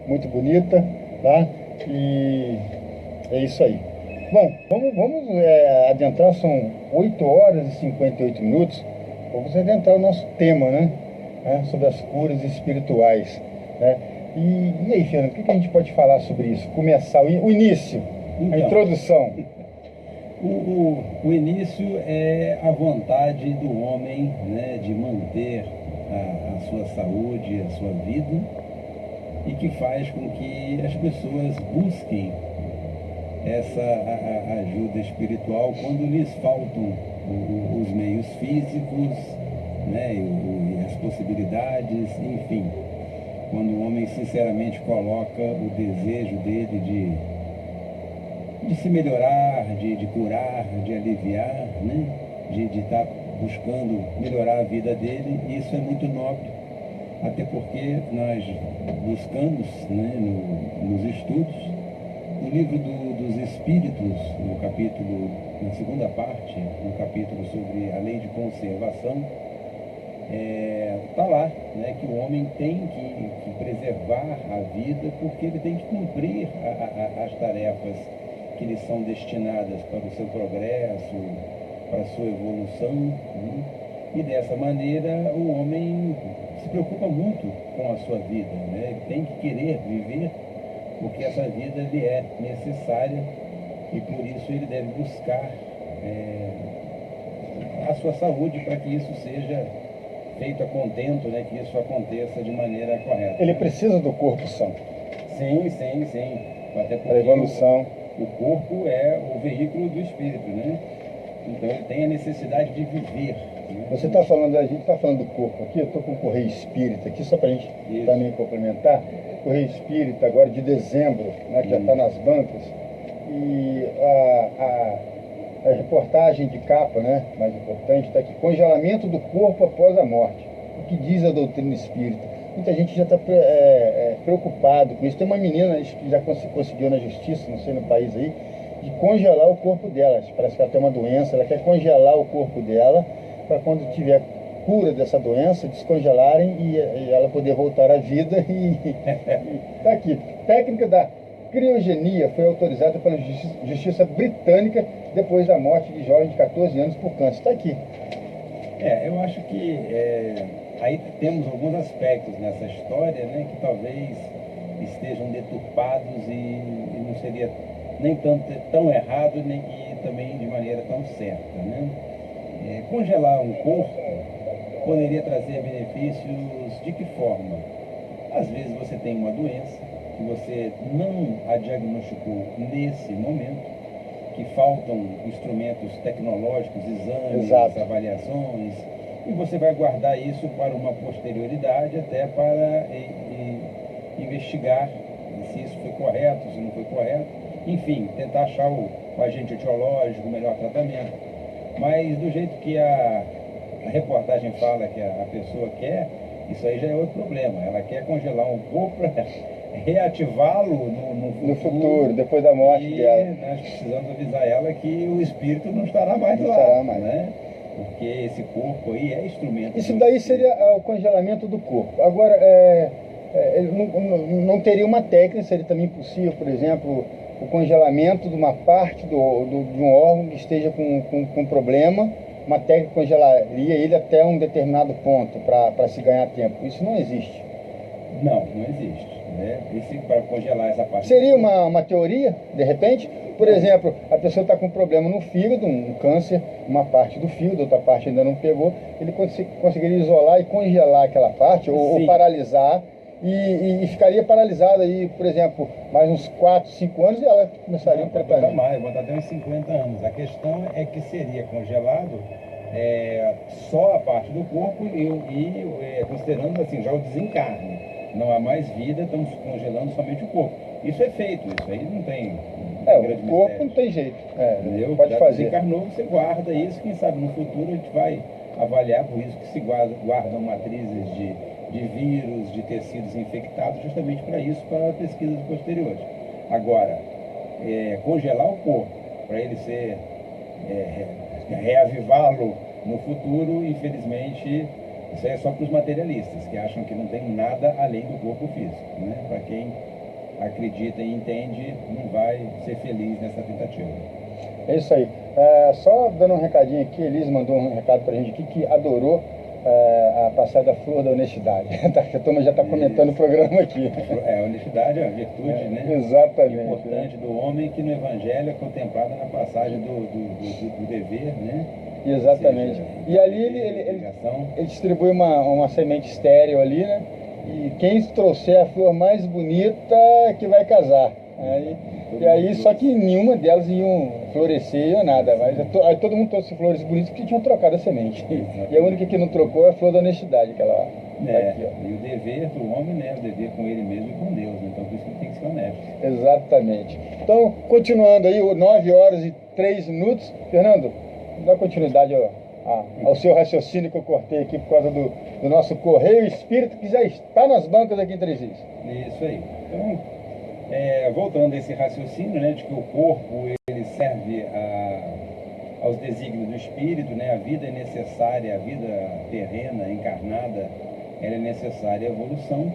muito bonita, tá? E é isso aí. Bom, vamos adentrar, são 8 horas e 58 minutos. Vamos adentrar o nosso tema, né? Sobre as curas espirituais, né? E aí, Fernando, o que a gente pode falar sobre isso? Começar o início, a introdução. O início é a vontade do homem, né, de manter a sua saúde, a sua vida, e que faz com que as pessoas busquem essa ajuda espiritual quando lhes faltam os meios físicos, né, e as possibilidades, enfim. Quando o homem sinceramente coloca o desejo dele de se melhorar, de curar, de aliviar, né, de estar buscando melhorar a vida dele, isso é muito nobre, até porque nós buscamos, né, nos estudos, no livro dos Espíritos, na segunda parte, no capítulo sobre a lei de conservação, está lá, né, que o homem tem que preservar a vida porque ele tem que cumprir as tarefas que lhe são destinadas para o seu progresso, para a sua evolução, né? E dessa maneira o homem se preocupa muito com a sua vida, né? Ele tem que querer viver porque essa vida lhe é necessária e por isso ele deve buscar a sua saúde para que isso seja feito a contento, né? Que isso aconteça de maneira correta. Ele precisa do corpo são. Sim. Até porque a evolução. o corpo é o veículo do espírito, né? Então ele tem a necessidade de viver. Né? Você está falando, a gente está falando do corpo aqui, eu estou com o Correio Espírita aqui, só para a gente também complementar. Correio Espírita agora de dezembro, né, que já está nas bancas. E a reportagem de capa, né, mais importante, está aqui: congelamento do corpo após a morte. O que diz a doutrina espírita? Muita gente já está preocupado com isso. Tem uma menina que já conseguiu na justiça, não sei, no país aí, de congelar o corpo dela. Parece que ela tem uma doença, ela quer congelar o corpo dela para quando tiver cura dessa doença, descongelarem e ela poder voltar à vida. E está aqui. Técnica da criogenia foi autorizada pela Justiça Britânica depois da morte de jovem de 14 anos por câncer. Está aqui. Eu acho que aí temos alguns aspectos nessa história, né, que talvez estejam deturpados e não seria nem tão errado nem e também de maneira tão certa, né? Congelar um corpo poderia trazer benefícios de que forma? Às vezes você tem uma doença que você não a diagnosticou nesse momento, que faltam instrumentos tecnológicos, exames, Exato. avaliações, e você vai guardar isso para uma posterioridade, até para investigar se isso foi correto, se não foi correto, enfim, tentar achar o agente etiológico, o melhor tratamento. Mas do jeito que a reportagem fala que a pessoa quer, isso aí já é outro problema. Ela quer congelar um corpo para reativá-lo no futuro, depois da morte dela. Nós precisamos avisar ela que o espírito não estará mais lá. Estará mais. Né? Porque esse corpo aí é instrumento. Isso daí seria o congelamento do corpo. Agora, ele não teria uma técnica, seria também possível, por exemplo, o congelamento de uma parte de um órgão que esteja com problema. Uma técnica congelaria ele até um determinado ponto para se ganhar tempo. Isso não existe. Não existe. Né? Para congelar essa parte. Seria uma teoria, de repente? Por exemplo, a pessoa está com um problema no fígado, um câncer, uma parte do fígado, outra parte ainda não pegou. Ele conseguiria isolar e congelar aquela parte, ou paralisar, e ficaria paralisada aí, por exemplo, mais uns 4, 5 anos, e ela começaria um tratamento. Mais, botar até uns 50 anos. A questão é que seria congelado só a parte do corpo e considerando assim, já o desencarne. Não há mais vida, estamos congelando somente o corpo. Isso é feito, isso aí não tem grande o corpo mistério. não tem jeito. Entendeu? Pode já fazer. Desencarnou, você guarda isso, quem sabe no futuro a gente vai avaliar, por isso que se guardam matrizes de vírus, de tecidos infectados, justamente para isso, para pesquisas posteriores. Agora, congelar o corpo, para ele ser, reavivá-lo no futuro, infelizmente, isso é só para os materialistas, que acham que não tem nada além do corpo físico. Né? Para quem acredita e entende, não vai ser feliz nessa tentativa. É isso aí. Só dando um recadinho aqui, Elis mandou um recado pra gente aqui que adorou a passagem da flor da honestidade. A turma já está comentando o programa aqui. A honestidade é a virtude, né? Exatamente. Importante do homem que no Evangelho é contemplada na passagem do dever, né? Exatamente. Seja, e ali ele distribui uma semente estéril ali, né? E quem trouxer a flor mais bonita que vai casar. Aí só que nenhuma delas iam florescer ou nada, mas aí todo mundo trouxe flores bonitas porque tinham trocado a semente. E a única que não trocou é a flor da honestidade, aquela aqui, ó. E o dever do homem, né? O dever com ele mesmo e com Deus, né? Então por isso que ele tem que ser honesto. Exatamente. Então, continuando aí, 9 horas e 3 minutos. Fernando, dá continuidade ao seu raciocínio que eu cortei aqui por causa do nosso Correio Espírita, que já está nas bancas aqui em Três Rios. Isso aí. Então, voltando a esse raciocínio, né, de que o corpo ele serve aos desígnios do espírito, né, a vida é necessária, a vida terrena, encarnada, ela é necessária à evolução.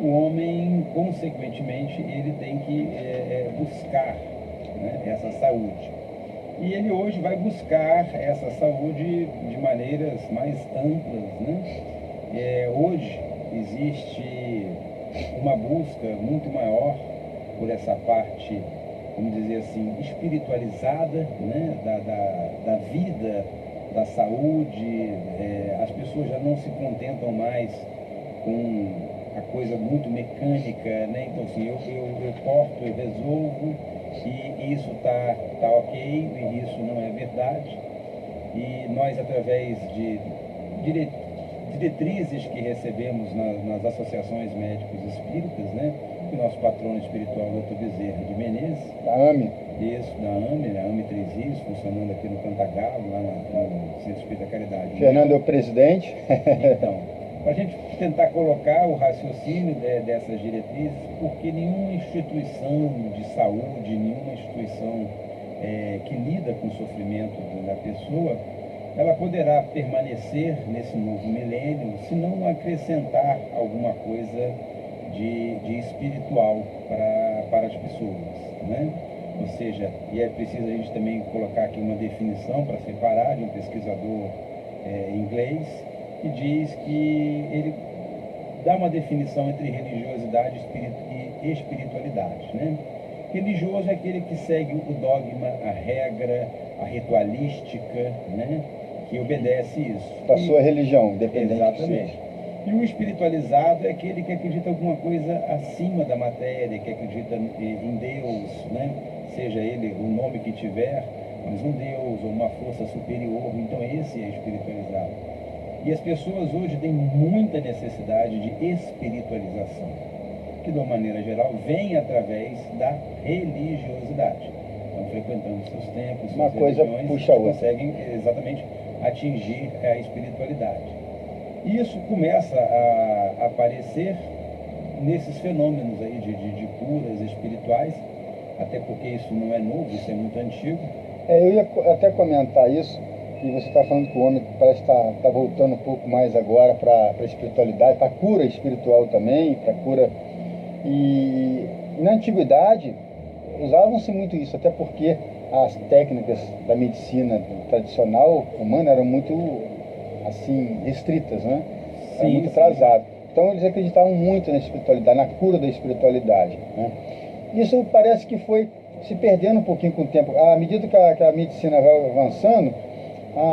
O homem, consequentemente, ele tem que buscar, né, essa saúde. E ele hoje vai buscar essa saúde de maneiras mais amplas, né? Hoje existe uma busca muito maior por essa parte, vamos dizer assim, espiritualizada, né? da vida, da saúde. As pessoas já não se contentam mais com a coisa muito mecânica, né? Então assim, eu corto, eu resolvo, e isso tá ok, e isso não é verdade. E nós, através de diretrizes que recebemos nas associações médicos espíritas, né? O nosso patrono espiritual, Dr. Bezerra de Menezes, da AME. Isso, da AME Três Rios, funcionando aqui no Cantagalo, lá no Centro Espírita Caridade. Fernando é o presidente. Então, para a gente tentar colocar o raciocínio dessas diretrizes, porque nenhuma instituição de saúde, nenhuma instituição que lida com o sofrimento da pessoa, ela poderá permanecer nesse novo milênio se não acrescentar alguma coisa de espiritual para as pessoas, né? Ou seja, e é preciso a gente também colocar aqui uma definição para separar de um pesquisador inglês, que diz que ele dá uma definição entre religiosidade e espiritualidade, né? Religioso é aquele que segue o dogma, a regra, a ritualística, né? Que obedece isso. Da sua religião, independente. Exatamente. E o espiritualizado é aquele que acredita alguma coisa acima da matéria, que acredita em Deus, né? Seja ele o nome que tiver, mas um Deus ou uma força superior. Então esse é espiritualizado. E as pessoas hoje têm muita necessidade de espiritualização, que de uma maneira geral vem através da religiosidade. Então, frequentando seus templos, uma coisa puxa a outra, conseguem exatamente atingir a espiritualidade. E isso começa a aparecer nesses fenômenos aí de curas espirituais, até porque isso não é novo, isso é muito antigo. Eu ia até comentar isso, e você está falando que o homem parece estar voltando um pouco mais agora para a espiritualidade, para a cura espiritual também, para a cura. E na antiguidade usavam-se muito isso, até porque as técnicas da medicina tradicional humana eram muito assim restritas, né? Era muito atrasado. Então eles acreditavam muito na espiritualidade, na cura da espiritualidade, né? Isso parece que foi se perdendo um pouquinho com o tempo. À medida que a medicina vai avançando,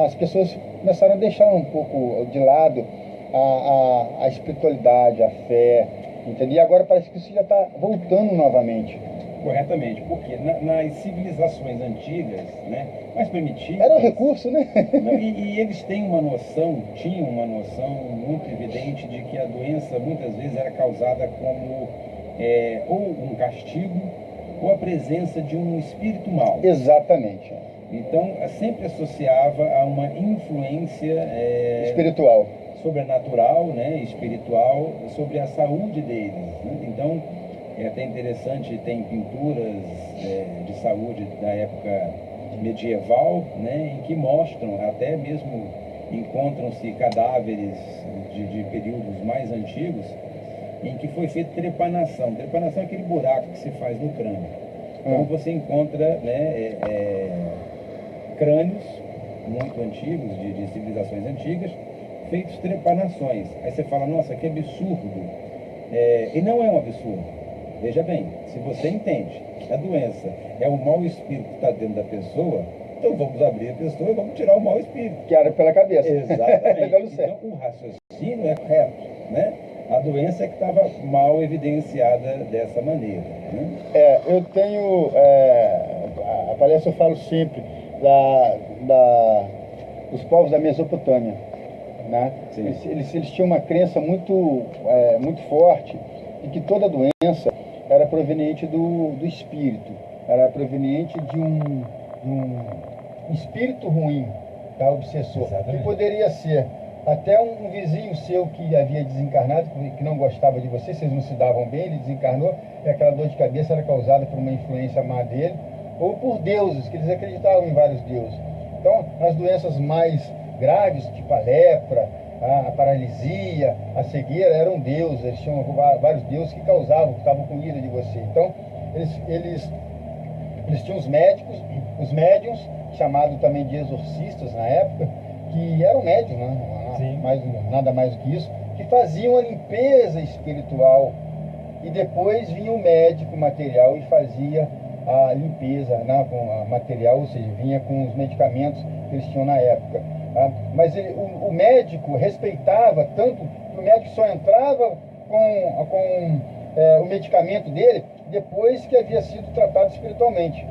as pessoas começaram a deixar um pouco de lado a espiritualidade, a fé, entendeu? E agora parece que isso já está voltando novamente. Corretamente, porque nas civilizações antigas, né, mais primitivas... Era um recurso, né? E eles tinham uma noção muito evidente de que a doença muitas vezes era causada como ou um castigo ou a presença de um espírito mau. Exatamente. Então, sempre associava a uma influência espiritual, sobrenatural, né, espiritual, sobre a saúde deles, né? Então, é até interessante, tem pinturas de saúde da época medieval, né, em que mostram, até mesmo encontram-se cadáveres de períodos mais antigos, em que foi feita trepanação. Trepanação é aquele buraco que se faz no crânio. Então você encontra, né, crânios muito antigos, de civilizações antigas, feitos trepanações. Aí você fala, nossa, que absurdo. E não é um absurdo. Veja bem, se você entende que a doença é o mau espírito que está dentro da pessoa, então vamos abrir a pessoa e vamos tirar o mau espírito. Que era pela cabeça. Exatamente. Então o raciocínio é correto, né? A doença é que estava mal evidenciada dessa maneira, né? Eu tenho, a palestra eu falo sempre dos povos da Mesopotâmia, né? Eles tinham uma crença muito forte de que toda doença era proveniente do espírito, era proveniente de um espírito ruim, tá? Obsessor. Exatamente. Que poderia ser até um vizinho seu que havia desencarnado, que não gostava de você, vocês não se davam bem, ele desencarnou, e aquela dor de cabeça era causada por uma influência má dele, ou por deuses, que eles acreditavam em vários deuses. Então, as doenças mais graves, tipo a lepra, a paralisia, a cegueira, eram deuses, eles tinham vários deuses que causavam, que estavam com ira de você. Então, eles tinham os médiuns, chamados também de exorcistas na época, que eram médiuns, né? Nada mais do que isso, que faziam a limpeza espiritual, e depois vinha o médico material e fazia a limpeza, né, com a material, ou seja, vinha com os medicamentos que eles tinham na época. Tá? Mas o médico respeitava tanto que o médico só entrava com o medicamento dele depois que havia sido tratado espiritualmente.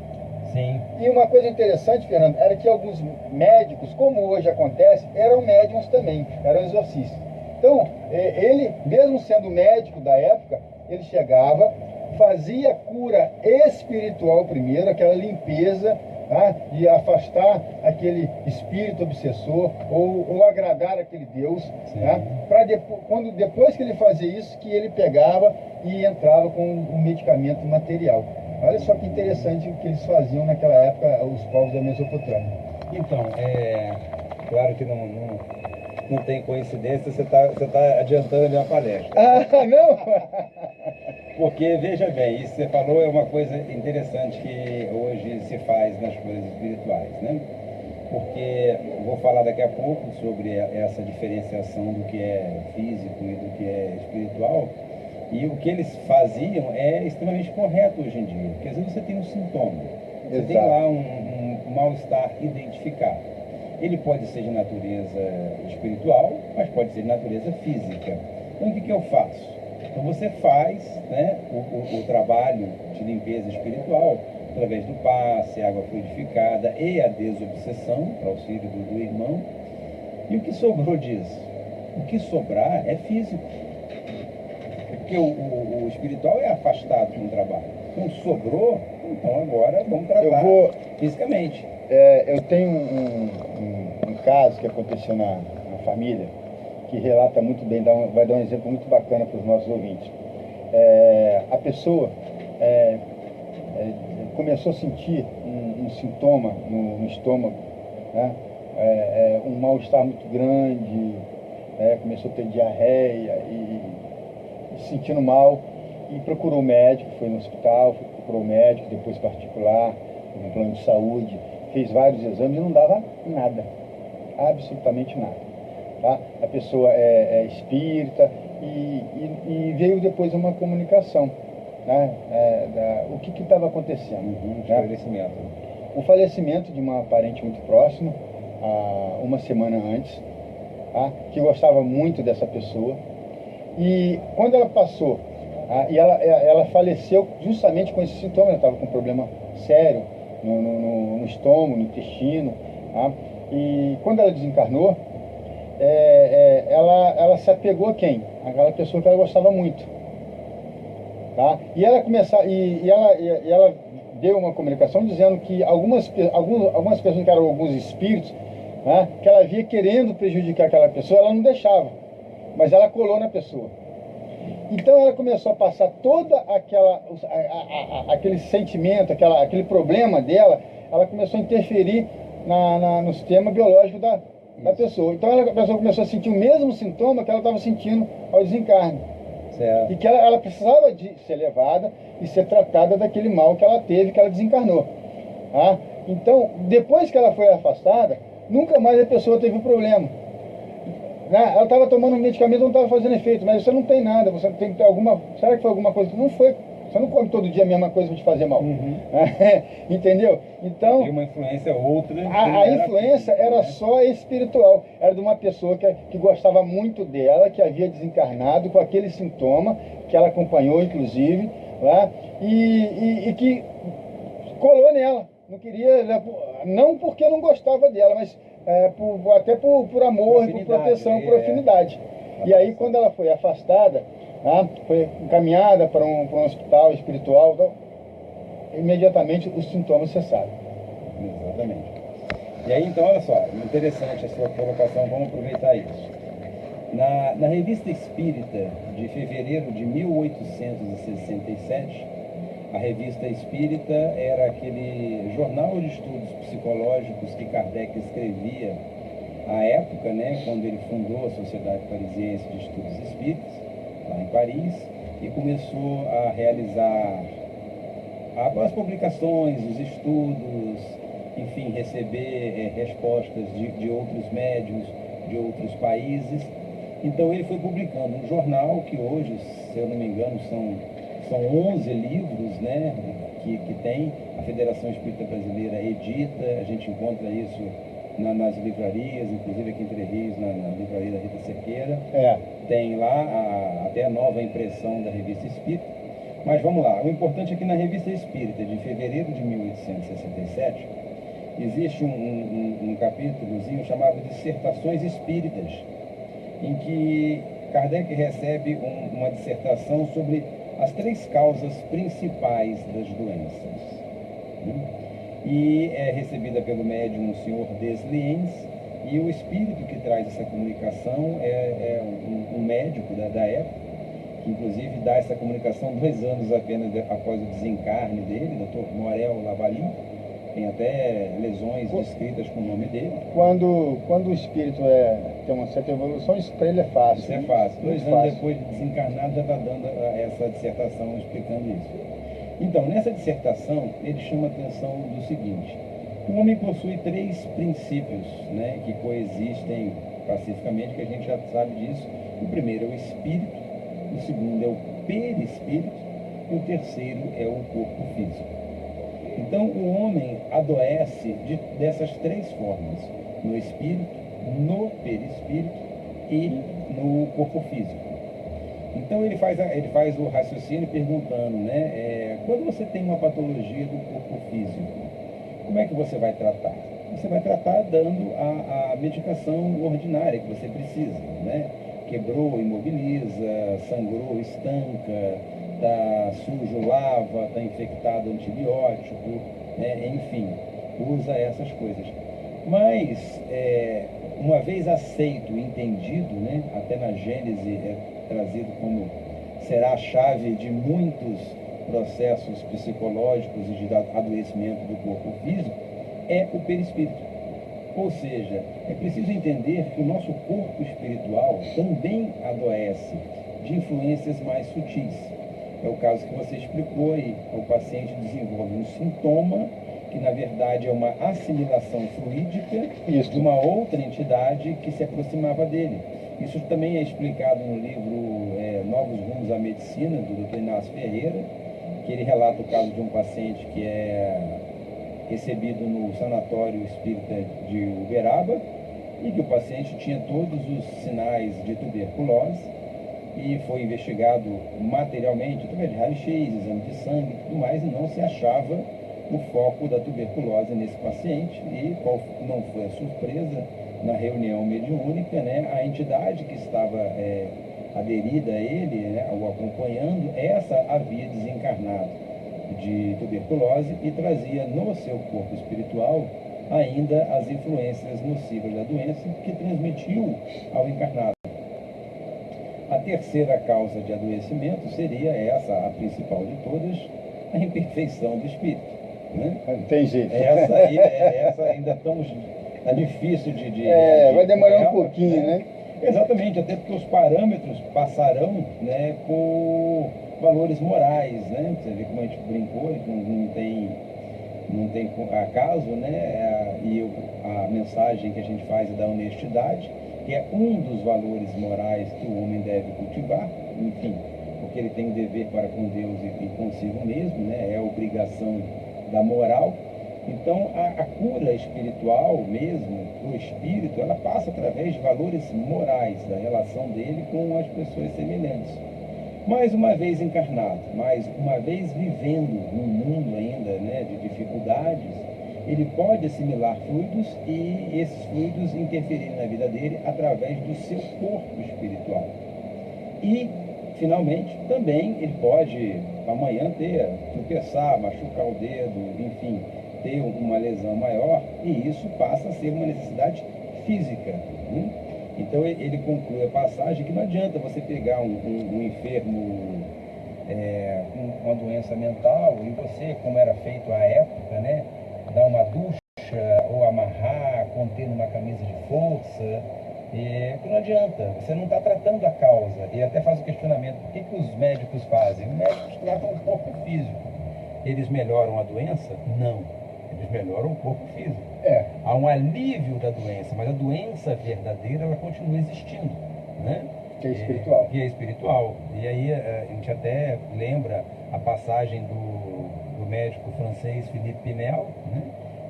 Sim. E uma coisa interessante, Fernando, era que alguns médicos, como hoje acontece, eram médiums também, eram exorcistas. Então, ele, mesmo sendo médico da época, ele chegava, fazia cura espiritual primeiro, aquela limpeza, tá? De afastar aquele espírito obsessor ou agradar aquele Deus, tá? Para depois que ele fazia isso, que ele pegava e entrava com o medicamento material. Olha só que interessante o que eles faziam naquela época, os povos da Mesopotâmia. Então, claro que não tem coincidência, você tá adiantando a minha palestra. Ah, não? Porque, veja bem, isso que você falou é uma coisa interessante que hoje se faz nas coisas espirituais, né? Porque vou falar daqui a pouco sobre essa diferenciação do que é físico e do que é espiritual. E o que eles faziam é extremamente correto hoje em dia, porque às vezes você tem um sintoma, você tem lá um mal-estar identificado. Ele pode ser de natureza espiritual, mas pode ser de natureza física. Então o que eu faço? Então você faz, né, o trabalho de limpeza espiritual através do passe, água fluidificada e a desobsessão, para auxílio do irmão. E o que sobrou disso? O que sobrar é físico. Porque o espiritual é afastado com o trabalho. Então sobrou, então agora vamos tratar fisicamente. Eu tenho um caso que aconteceu na família, que relata muito bem, vai dar um exemplo muito bacana para os nossos ouvintes. A pessoa começou a sentir um sintoma no estômago, né? Um mal-estar muito grande, começou a ter diarreia e se sentindo mal, e procurou o médico, foi no hospital, procurou o médico, depois particular, no plano de saúde, fez vários exames e não dava nada, absolutamente nada. Tá? A pessoa é espírita e veio depois uma comunicação, né? O que estava acontecendo. Esclarecimento. O falecimento de uma parente muito próxima, uma semana antes, tá? Que gostava muito dessa pessoa. E quando ela passou, e ela faleceu justamente com esse sintoma, ela estava com um problema sério no estômago, no intestino. Tá? E quando ela desencarnou, ela se apegou a quem? Aquela pessoa que ela gostava muito. Tá? E ela deu uma comunicação dizendo que algumas pessoas, que eram alguns espíritos, né, que ela via querendo prejudicar aquela pessoa, ela não deixava, mas ela colou na pessoa. Então ela começou a passar toda aquele sentimento, aquele problema dela, ela começou a interferir no sistema biológico da pessoa. Então a pessoa começou a sentir o mesmo sintoma que ela estava sentindo ao desencarne. Certo. E que ela precisava de ser levada e ser tratada daquele mal que ela teve, que ela desencarnou. Tá? Então, depois que ela foi afastada, nunca mais a pessoa teve problema. Né? Ela estava tomando um medicamento, não estava fazendo efeito, mas você não tem nada, você tem que ter alguma... Será que foi alguma coisa? Não foi. Você não come todo dia a mesma coisa para te fazer mal. Uhum. Entendeu? Então, uma influência outra. A influência era só espiritual. Era de uma pessoa que gostava muito dela, que havia desencarnado com aquele sintoma, que ela acompanhou, inclusive, lá, e que colou nela. Não queria, não porque não gostava dela, mas até por amor, por proteção, por afinidade. E aí, quando ela foi afastada, foi encaminhada para um hospital espiritual, então, imediatamente os sintomas cessaram. Exatamente. E aí, então, olha só, interessante a sua colocação, vamos aproveitar isso. Na Revista Espírita de fevereiro de 1867, a Revista Espírita era aquele jornal de estudos psicológicos que Kardec escrevia à época, né, quando ele fundou a Sociedade Parisiense de Estudos Espíritas, lá em Paris, e começou a realizar as publicações, os estudos, enfim, receber respostas de outros médiuns, de outros países. Então ele foi publicando um jornal que hoje, se eu não me engano, são 11 livros, né, que tem. A Federação Espírita Brasileira edita, a gente encontra isso nas livrarias, inclusive aqui em Três Rios, na livraria da Rita Cerqueira. Tem lá até a nova impressão da Revista Espírita. Mas vamos lá, o importante é que na Revista Espírita de fevereiro de 1867 existe um capítulozinho chamado Dissertações Espíritas, em que Kardec recebe uma dissertação sobre as 3 causas principais das doenças. E é recebida pelo médium o senhor Desliens, e o espírito que traz essa comunicação é um médico da época, que inclusive dá essa comunicação 2 anos apenas após o desencarne dele, Dr. Morel Lavalin. Tem até lesões descritas com o nome dele. Quando o espírito tem uma certa evolução, isso para ele é fácil. Isso é fácil. 2 anos depois de desencarnado já está dando essa dissertação explicando isso. Então, nessa dissertação, ele chama a atenção do seguinte: o homem possui 3 princípios, né, que coexistem pacificamente, que a gente já sabe disso. O primeiro é o espírito, o segundo é o perispírito e o terceiro é o corpo físico. Então, o homem adoece dessas 3 formas: no espírito, no perispírito e no corpo físico. Então, ele faz o raciocínio perguntando, né, quando você tem uma patologia do corpo físico, como é que você vai tratar? Você vai tratar dando a medicação ordinária que você precisa, né? Quebrou, imobiliza, sangrou, estanca, está sujo, lava, está infectado, antibiótico, né? Enfim, usa essas coisas. Mas, uma vez aceito e entendido, né? Até na Gênese é trazido como será a chave de muitos processos psicológicos e de adoecimento do corpo físico, é o perispírito. Ou seja, é preciso entender que o nosso corpo espiritual também adoece de influências mais sutis. É o caso que você explicou aí. O paciente desenvolve um sintoma que, na verdade, é uma assimilação fluídica de uma outra entidade que se aproximava dele. Isso também é explicado no livro Novos Rumos à Medicina, do Dr. Inácio Ferreira, que ele relata o caso de um paciente que é recebido no Sanatório Espírita de Uberaba, e que o paciente tinha todos os sinais de tuberculose, e foi investigado materialmente, através de raio-x, exame de sangue e tudo mais, e não se achava o foco da tuberculose nesse paciente. E qual não foi a surpresa na reunião mediúnica, né? A entidade que estava aderida a ele, né, o acompanhando, essa havia desencarnado de tuberculose e trazia no seu corpo espiritual ainda as influências nocivas da doença, que transmitiu ao encarnado. A terceira causa de adoecimento seria essa, a principal de todas, a imperfeição do espírito, né? Não tem jeito. Essa ainda está difícil de vai demorar um pouquinho, né? Exatamente, até porque os parâmetros passarão, né, por valores morais, né? Você vê como a gente brincou, que não tem acaso, né? A mensagem que a gente faz é da honestidade, que é um dos valores morais que o homem deve cultivar, enfim, porque ele tem um dever para com Deus e consigo mesmo, né? É a obrigação da moral. Então, a cura espiritual mesmo, o espírito, ela passa através de valores morais, da relação dele com as pessoas semelhantes. Mais uma vez encarnado, mais uma vez vivendo num mundo ainda, né, de dificuldades, ele pode assimilar fluidos e esses fluidos interferirem na vida dele através do seu corpo espiritual. E, finalmente, também ele pode amanhã tropeçar, machucar o dedo, enfim, ter uma lesão maior, e isso passa a ser uma necessidade física. Então ele conclui a passagem que não adianta você pegar um enfermo, uma doença mental, e você, como era feito à época, né, dar uma ducha ou amarrar, conter numa camisa de força, que não adianta, você não está tratando a causa. E até faz o questionamento: o que os médicos fazem? Os médicos tratam o corpo físico. Eles melhoram a doença? Não. Eles melhoram o corpo físico. Há um alívio da doença, mas a doença verdadeira, ela continua existindo, né? Que é espiritual. Que é espiritual. E aí a gente até lembra a passagem do médico francês Philippe Pinel, né?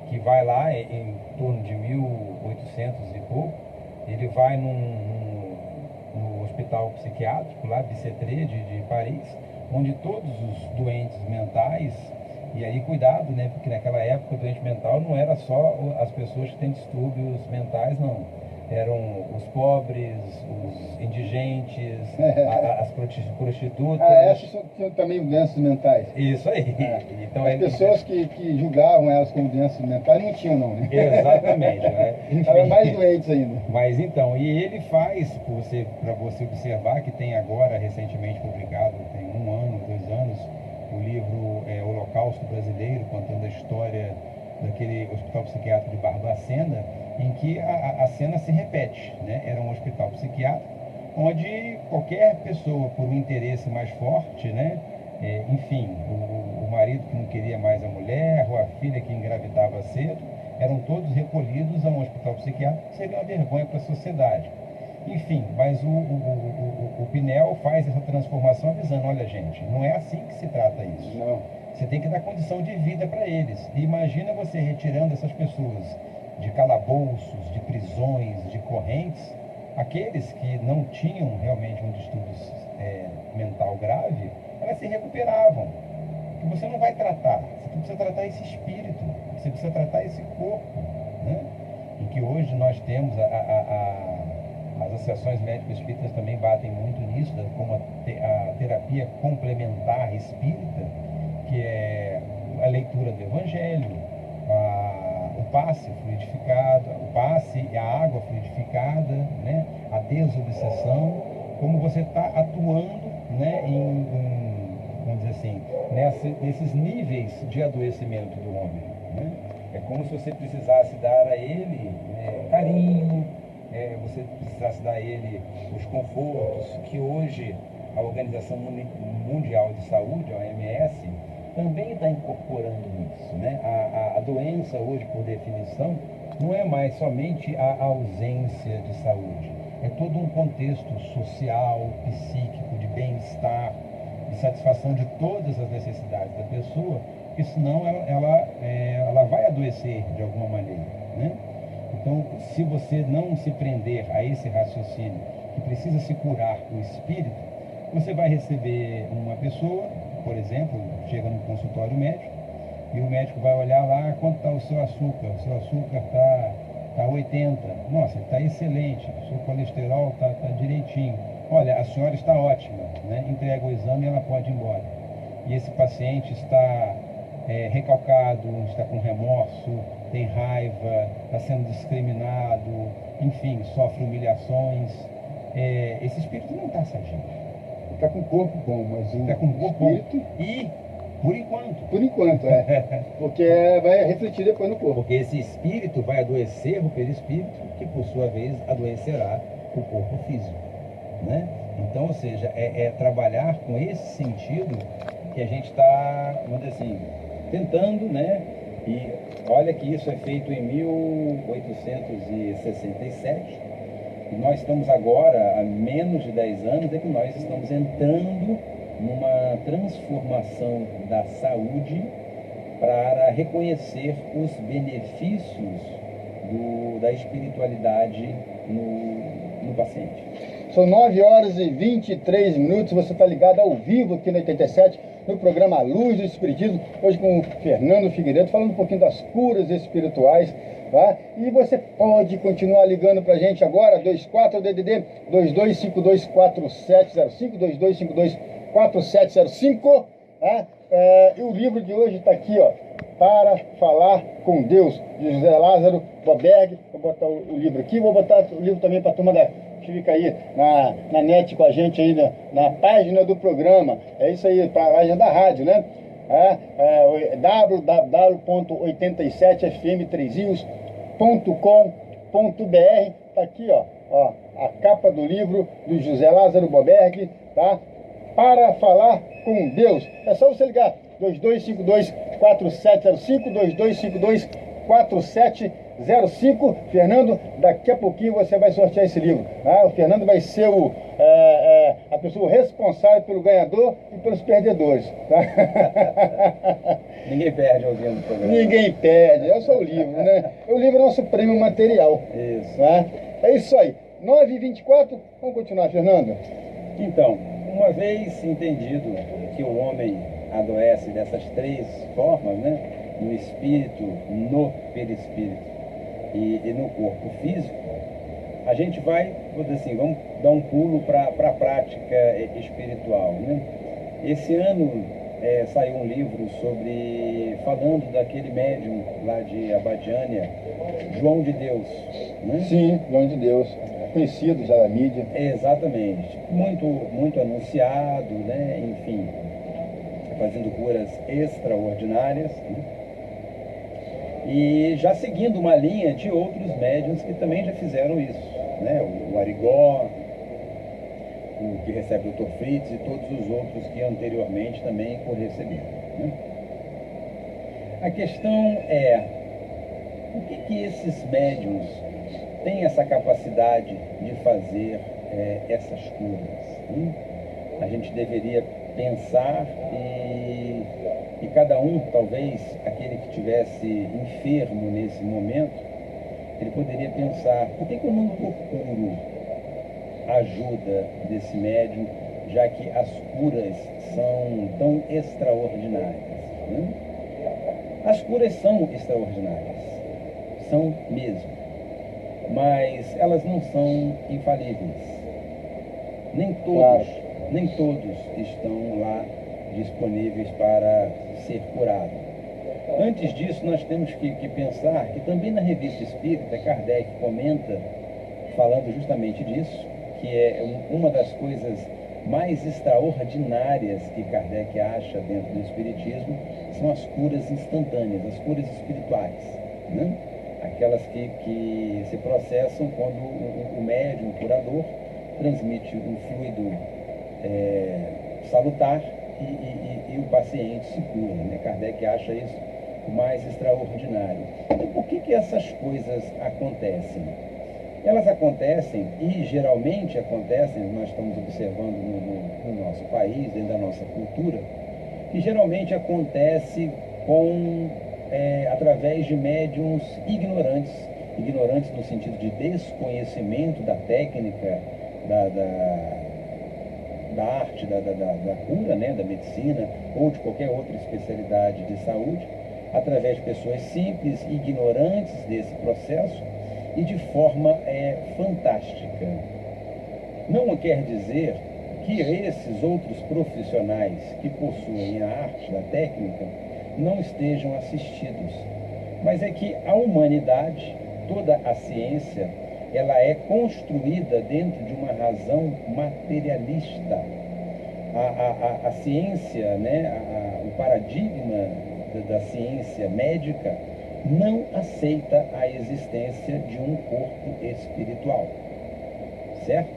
Que vai lá em torno de 1800 e pouco, ele vai no hospital psiquiátrico lá, Bicêtre de Paris, onde todos os doentes mentais. E aí, cuidado, né? Porque naquela época o doente mental não era só as pessoas que têm distúrbios mentais, não. Eram os pobres, os indigentes, as prostitutas. Essas são também doenças mentais. Isso aí. Então, as pessoas que julgavam elas como doenças mentais não tinham, não, né? Exatamente, né? Estavam mais doentes ainda. Mas então, e ele faz, para você observar, que tem agora, recentemente publicado, tem 1 ano, 2 anos, o livro Holocausto Brasileiro, contando a história daquele hospital psiquiátrico de Barbacena, em que a cena se repete, né? Era um hospital psiquiátrico onde qualquer pessoa, por um interesse mais forte, né? Enfim, o marido que não queria mais a mulher, ou a filha que engravidava cedo, eram todos recolhidos a um hospital psiquiátrico, que seria uma vergonha para a sociedade. Enfim, mas o Pinel faz essa transformação avisando: olha, gente, não é assim que se trata isso. Não. Você tem que dar condição de vida para eles. E imagina você retirando essas pessoas de calabouços, de prisões, de correntes. Aqueles que não tinham realmente um distúrbio mental grave, elas se recuperavam. Que você não vai tratar, você precisa tratar esse espírito, você precisa tratar esse corpo, né? E que hoje nós temos as associações médicas espíritas também batem muito nisso, como a terapia complementar espírita, que é a leitura do Evangelho, o passe fluidificado, o passe e a água fluidificada, né? A desobsessão, como você está atuando, né? Vamos dizer assim, nesses níveis de adoecimento do homem, né? É como se você precisasse dar a ele carinho, você precisasse dar a ele os confortos que hoje a Organização Mundial de Saúde, a OMS, também está incorporando nisso, né? A doença hoje, por definição, não é mais somente a ausência de saúde, é todo um contexto social, psíquico, de bem-estar, de satisfação de todas as necessidades da pessoa, porque senão ela vai adoecer de alguma maneira, né? Então, se você não se prender a esse raciocínio que precisa se curar o espírito, você vai receber uma pessoa, por exemplo, chega no consultório médico, e o médico vai olhar lá: quanto está o seu açúcar? O seu açúcar está 80. Nossa, está excelente. O seu colesterol está direitinho. Olha, a senhora está ótima, né? Entrega o exame e ela pode ir embora. E esse paciente está recalcado, está com remorso, tem raiva, está sendo discriminado, enfim, sofre humilhações. Esse espírito não está sadio. Está com o corpo bom, mas Está com o corpo espírito... E, por enquanto. Por enquanto, porque vai refletir depois no corpo. Porque esse espírito vai adoecer o perispírito, que por sua vez adoecerá o corpo físico, né? Então, ou seja, é trabalhar com esse sentido que a gente está, vamos dizer assim, tentando, né? E olha que isso é feito em 1867, e nós estamos agora, há menos de 10 anos, é que nós estamos entrando numa transformação da saúde para reconhecer os benefícios da espiritualidade no paciente. São 9 horas e 23 minutos, você está ligado ao vivo aqui no 87, no programa A Luz do Espiritismo, hoje com o Fernando Figueiredo, falando um pouquinho das curas espirituais, tá? E você pode continuar ligando para a gente agora, 24-DDD 22524705, 22524705, tá? E o livro de hoje está aqui, ó, Para Falar com Deus, de José Lázaro Boberg. Vou botar o livro aqui, vou botar o livro também para a turma que fica aí na net com a gente aí na página do programa. É isso aí, para a página da rádio, né? www.87fm3rios.com.br. Tá aqui, ó, a capa do livro do José Lázaro Boberg, tá? Para Falar com Deus. É só você ligar 2252-4705, 2252-4705. Fernando, daqui a pouquinho você vai sortear esse livro, tá? O Fernando vai ser a pessoa responsável pelo ganhador e pelos perdedores, tá? Ninguém perde ouvindo o programa. Ninguém perde, é só o livro, né? O livro é nosso prêmio material. Isso. Tá? É isso aí. 9h24, vamos continuar, Fernando? Então, uma vez entendido que o homem adoece dessas três formas, né? No espírito, no perispírito e no corpo físico, a gente vai, vou dizer assim, vamos dar um pulo para a prática espiritual, né? Esse ano saiu um livro falando daquele médium lá de Abadiânia, João de Deus, né? Sim, João de Deus, conhecido já da mídia. Exatamente, muito anunciado, né? Enfim, fazendo curas extraordinárias, né? E já seguindo uma linha de outros médiuns que também já fizeram isso, né? O Arigó, o que recebe o Dr. Fritz e todos os outros que anteriormente também o receberam, né? A questão é, por que esses médiuns têm essa capacidade de fazer essas curas, né? A gente deveria pensar e cada um, talvez, aquele que estivesse enfermo nesse momento, ele poderia pensar, por que eu não procuro ajuda desse médium, já que as curas são tão extraordinárias, né? As curas são extraordinárias, são mesmo, mas elas não são infalíveis. Nem todos estão lá disponíveis para ser curados. Antes disso, nós temos que pensar que também na Revista Espírita, Kardec comenta, falando justamente disso, que é uma das coisas mais extraordinárias que Kardec acha dentro do Espiritismo, são as curas instantâneas, as curas espirituais, né? Aquelas que se processam quando o médium, o curador, transmite um fluido salutar e o paciente se cura, né? Kardec acha isso o mais extraordinário. Então, por que essas coisas acontecem? Elas acontecem, e geralmente acontecem, nós estamos observando no nosso país, dentro da nossa cultura, que geralmente acontece através de médiuns ignorantes no sentido de desconhecimento da técnica, da arte, da cura, né, da medicina, ou de qualquer outra especialidade de saúde, através de pessoas simples, ignorantes desse processo, e de forma fantástica. Não quer dizer que esses outros profissionais que possuem a arte, da técnica, não estejam assistidos, mas é que a humanidade, toda a ciência, ela é construída dentro de uma razão materialista. A ciência, né, o paradigma da ciência médica não aceita a existência de um corpo espiritual. certo?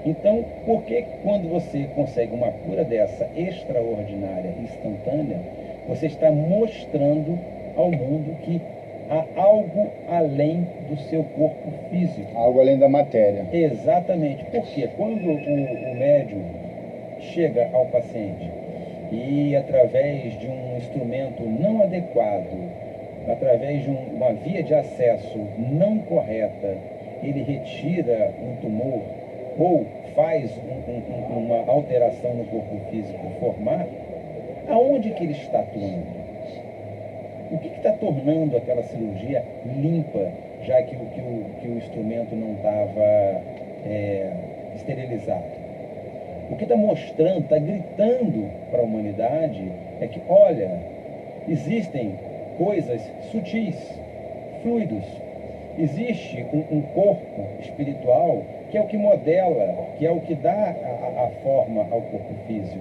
Então, por que quando você consegue uma cura dessa extraordinária, instantânea, você está mostrando ao mundo que há algo além do seu corpo físico? Algo além da matéria. Exatamente. Porque quando o médium chega ao paciente e através de um instrumento não adequado, através de uma via de acesso não correta, ele retira um tumor ou faz uma alteração no corpo físico formar, aonde que ele está atuando? O que está tornando aquela cirurgia limpa, já que o instrumento não estava esterilizado? O que está mostrando, está gritando para a humanidade é que, olha, existem coisas sutis, fluidos. Existe um corpo espiritual que é o que modela, que é o que dá a forma ao corpo físico.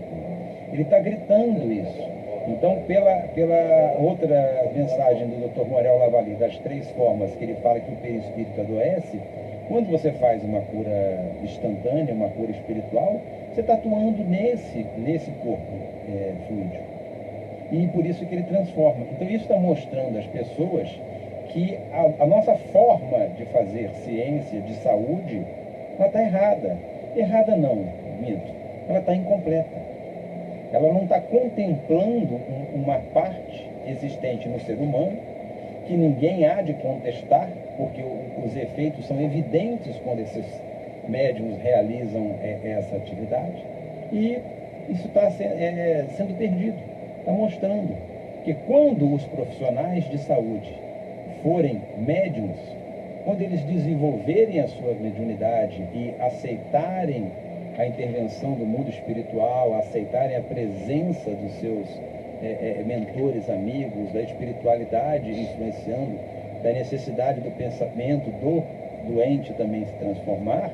Ele está gritando isso. Então, pela outra mensagem do Dr. Morel Lavali, das 3 formas que ele fala que o perispírito adoece, quando você faz uma cura instantânea, uma cura espiritual, você está atuando nesse corpo fluido. E por isso que ele transforma. Então isso está mostrando às pessoas que a nossa forma de fazer ciência de saúde, ela está errada. Errada não, minto. Ela está incompleta. Ela não está contemplando uma parte existente no ser humano que ninguém há de contestar, porque os efeitos são evidentes quando esses médiums realizam essa atividade. E isso está sendo perdido. Está mostrando que quando os profissionais de saúde forem médiums, quando eles desenvolverem a sua mediunidade e aceitarem a intervenção do mundo espiritual, aceitarem a presença dos seus mentores, amigos, da espiritualidade influenciando, da necessidade do pensamento do doente também se transformar,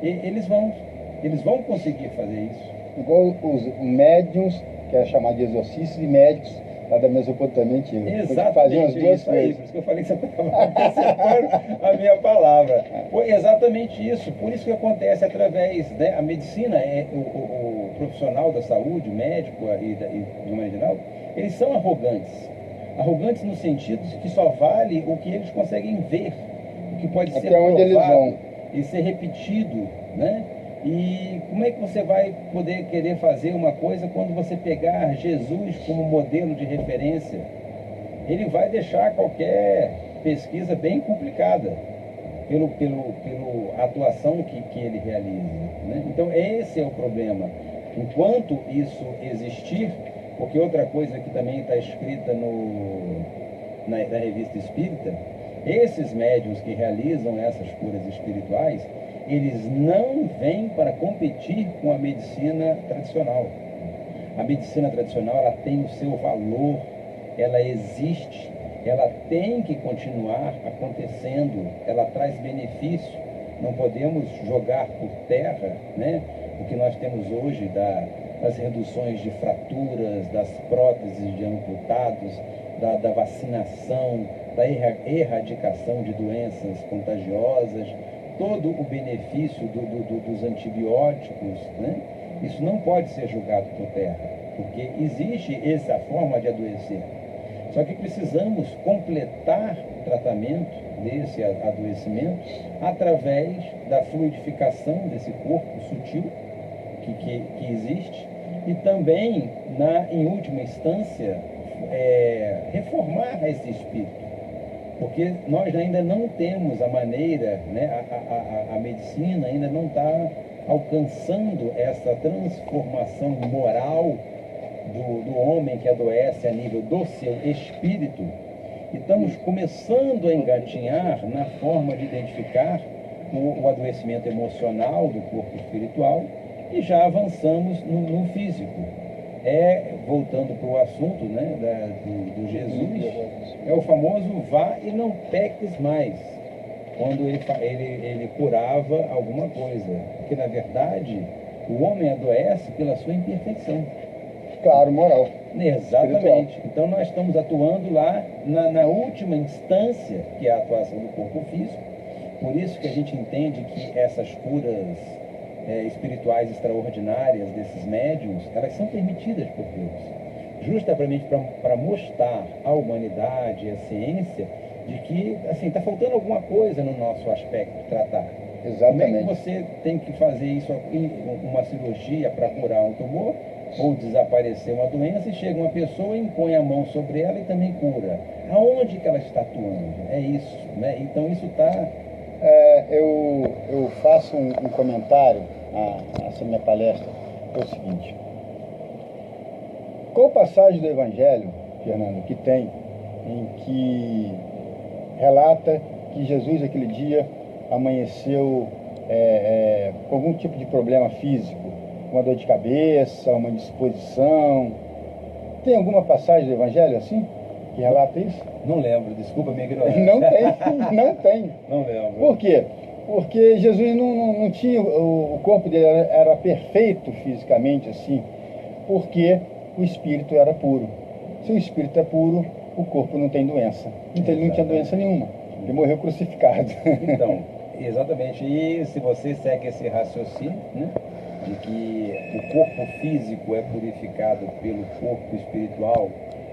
eles vão conseguir fazer isso. Igual os médiums, que é chamado de exorcistas, e médicos lá da Mesopotâmia antiga. Exatamente, faziam as duas isso aí, coisas. por isso que eu falei que você estava antecipando a minha palavra. Foi exatamente isso, por isso que acontece através, né, a medicina, o profissional da saúde, o médico e de uma geral, eles são arrogantes. Arrogantes no sentido de que só vale o que eles conseguem ver, o que pode ser Até onde eles vão. e ser repetido, né? E como é que você vai poder querer fazer uma coisa quando você pegar Jesus como modelo de referência? Ele vai deixar qualquer pesquisa bem complicada pela atuação que ele realiza, né? Então esse é o problema. Enquanto isso existir, porque outra coisa que também está escrita na Revista Espírita, esses médiuns que realizam essas curas espirituais, eles não vêm para competir com a medicina tradicional. A medicina tradicional, ela tem o seu valor, ela existe, ela tem que continuar acontecendo, ela traz benefício. Não podemos jogar por terra, né, o que nós temos hoje das reduções de fraturas, das próteses de amputados, da vacinação, da erradicação de doenças contagiosas, todo o benefício dos antibióticos, né? Isso não pode ser jogado por terra, porque existe essa forma de adoecer. Só que precisamos completar o tratamento desse adoecimento através da fluidificação desse corpo sutil que existe e também, em última instância, reformar esse espírito. Porque nós ainda não temos a maneira, né, a medicina ainda não está alcançando essa transformação moral do homem que adoece a nível do seu espírito. E estamos começando a engatinhar na forma de identificar o adoecimento emocional do corpo espiritual e já avançamos no físico. Voltando para o assunto, né, do Jesus, é o famoso vá e não peques mais, quando ele curava alguma coisa, porque na verdade o homem adoece pela sua imperfeição. Claro, moral. Exatamente. Espiritual. Então nós estamos atuando lá na última instância, que é a atuação do corpo físico, por isso que a gente entende que essas curas espirituais extraordinárias desses médiuns, elas são permitidas por Deus, justamente para mostrar à humanidade, à ciência, de que assim está faltando alguma coisa no nosso aspecto tratar. Exatamente. Como é que você tem que fazer isso aqui, uma cirurgia para curar um tumor ou desaparecer uma doença, e chega uma pessoa, impõe a mão sobre ela e também cura? Aonde que ela está atuando? É isso, né? Então isso está... Eu faço um comentário a essa minha palestra, é o seguinte: qual passagem do Evangelho, Fernando, que tem em que relata que Jesus aquele dia amanheceu com algum tipo de problema físico, uma dor de cabeça, uma indisposição? Tem alguma passagem do Evangelho assim que relata isso? Não lembro, desculpa a minha ignorância. Não tem, não tem. Não lembro. Por quê? Porque Jesus não tinha, o corpo dele era perfeito fisicamente assim, porque o espírito era puro. Se o espírito é puro, o corpo não tem doença. Então ele não tinha doença nenhuma. Ele morreu crucificado. Então, exatamente. E se você segue esse raciocínio, né, de que o corpo físico é purificado pelo corpo espiritual,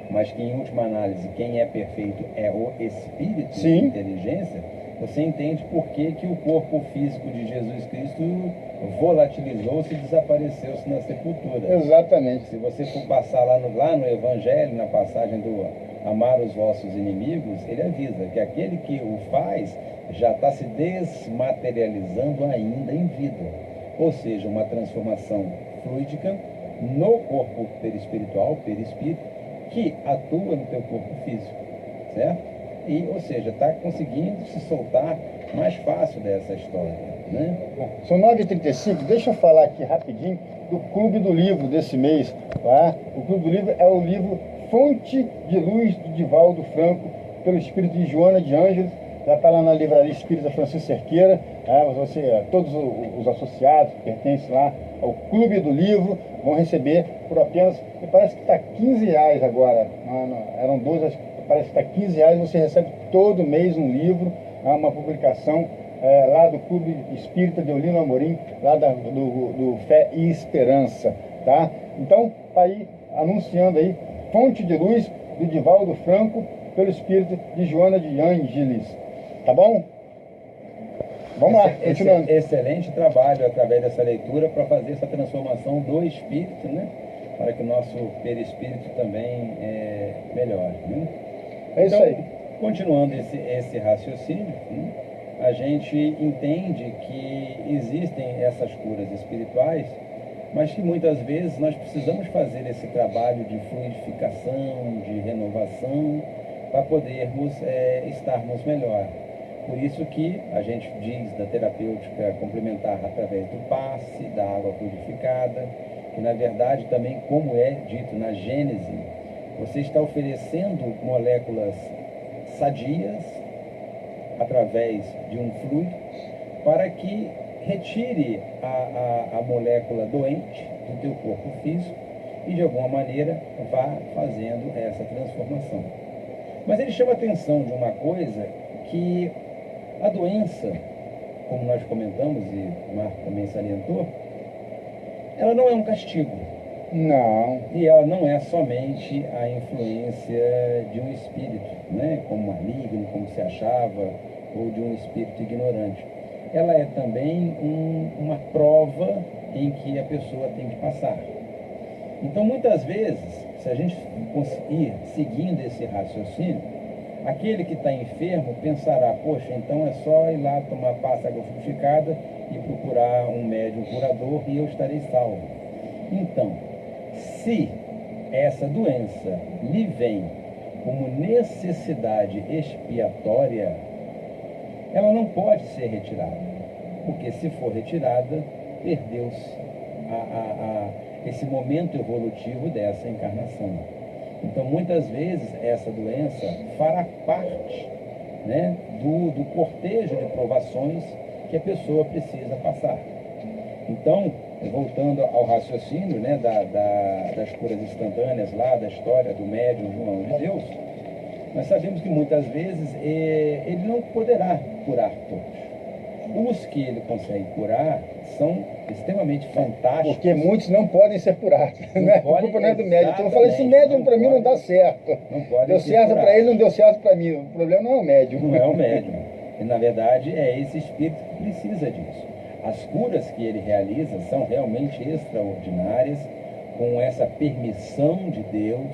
mas que em última análise quem é perfeito é o espírito, Sim. de inteligência, você entende por que o corpo físico de Jesus Cristo volatilizou-se e desapareceu-se na sepultura. Exatamente. Se você for passar lá no Evangelho, na passagem do amar os vossos inimigos, ele avisa que aquele que o faz já está se desmaterializando ainda em vida. Ou seja, uma transformação fluídica no corpo perispiritual, perispírito, que atua no teu corpo físico, certo? E, ou seja, está conseguindo se soltar mais fácil dessa história, né? São 9h35, deixa eu falar aqui rapidinho do Clube do Livro desse mês, tá? O Clube do Livro é o livro Fonte de Luz, do Divaldo Franco, pelo espírito de Joana de Ângeles. Já está lá na Livraria Espírita Francisco Cerqueira. Todos os associados que pertencem lá ao Clube do Livro vão receber por apenas, me parece que está R$15 agora, eram 12, parece que está R$15, você recebe todo mês um livro, uma publicação lá do Clube Espírita de Olinda Amorim, lá do Fé e Esperança, tá? Então, está aí anunciando aí, Fonte de Luz, do Divaldo Franco, pelo espírito de Joana de Ângeles, tá bom? Vamos lá, continuando. Excelente trabalho através dessa leitura para fazer essa transformação do espírito, né? Para que o nosso perispírito também melhore, né? É isso aí. Continuando esse raciocínio, né? A gente entende que existem essas curas espirituais, mas que muitas vezes nós precisamos fazer esse trabalho de fluidificação, de renovação, para podermos estarmos melhor. Por isso que a gente diz da terapêutica complementar através do passe, da água fluidificada, que na verdade também, como é dito na Gênese, você está oferecendo moléculas sadias através de um fluido para que retire a molécula doente do teu corpo físico e de alguma maneira vá fazendo essa transformação. Mas ele chama a atenção de uma coisa, que a doença, como nós comentamos e o Marco também salientou, ela não é um castigo. Não. E ela não é somente a influência de um espírito, né, como maligno, como se achava, ou de um espírito ignorante. Ela é também uma prova em que a pessoa tem que passar. Então, muitas vezes, se a gente conseguir seguindo esse raciocínio, aquele que está enfermo pensará, poxa, então é só ir lá tomar pasta água fluidificada e procurar um médium curador e eu estarei salvo. Então, se essa doença lhe vem como necessidade expiatória, ela não pode ser retirada, porque se for retirada, perdeu-se esse momento evolutivo dessa encarnação. Então, muitas vezes, essa doença fará parte, né, do cortejo de provações que a pessoa precisa passar. Então, voltando ao raciocínio, né, das curas instantâneas lá, da história do médium João de Deus, nós sabemos que muitas vezes ele não poderá curar todos. Os que ele consegue curar são extremamente fantásticos. Porque muitos não podem ser curados. Né? A culpa não é do médium. Então eu falei, esse exatamente, médium para mim não dá certo. Não pode Deu ser certo curado. para ele, não deu certo para mim. O problema não é o médium. Não é o médium. E, na verdade, é esse espírito que precisa disso. As curas que ele realiza são realmente extraordinárias, com essa permissão de Deus,